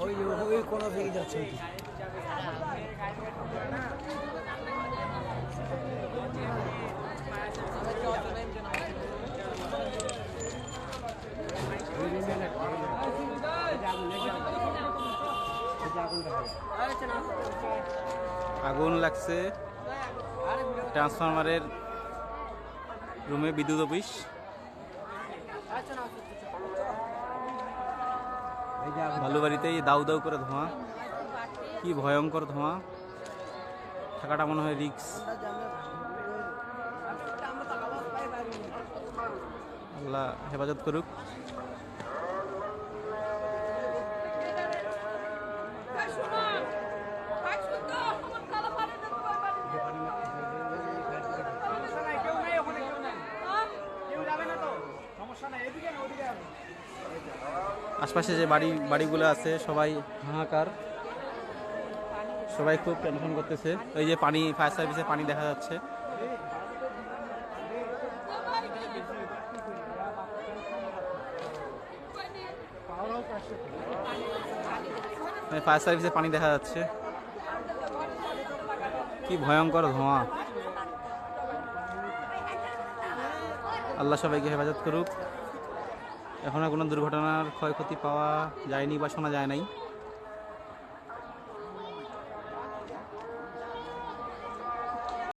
ওই কোনো দিকে যাচ্ছে ওইটি। আগুন লাগছে ট্রান্সফরমারের রুমে, বিদ্যুৎ অফিস। বালুবাড়িতেই দাউ দাউ করে ধোঁয়া, কি ভয়ঙ্কর ধোঁয়া, থাকাটা মনে হয় রিক্স। আল্লাহ হেফাজত করুক। আশপাশে যে বাড়িগুলো আছে সবাই হাহাকার, সবাই খুব টেনশন করতেছে। এই যে পানি, ফায়ার সার্ভিসে পানি দেখা যাচ্ছে। ফায়ার সার্ভিসে পানি দেখা যাচ্ছে, কি ভয়ঙ্কর ধোঁয়া। আল্লাহ সবাইকে হেফাজত করুক। এখনো কোনো দুর্ঘটনার ক্ষয়ক্ষতি পাওয়া যায়নি বা শোনা যায় নাই।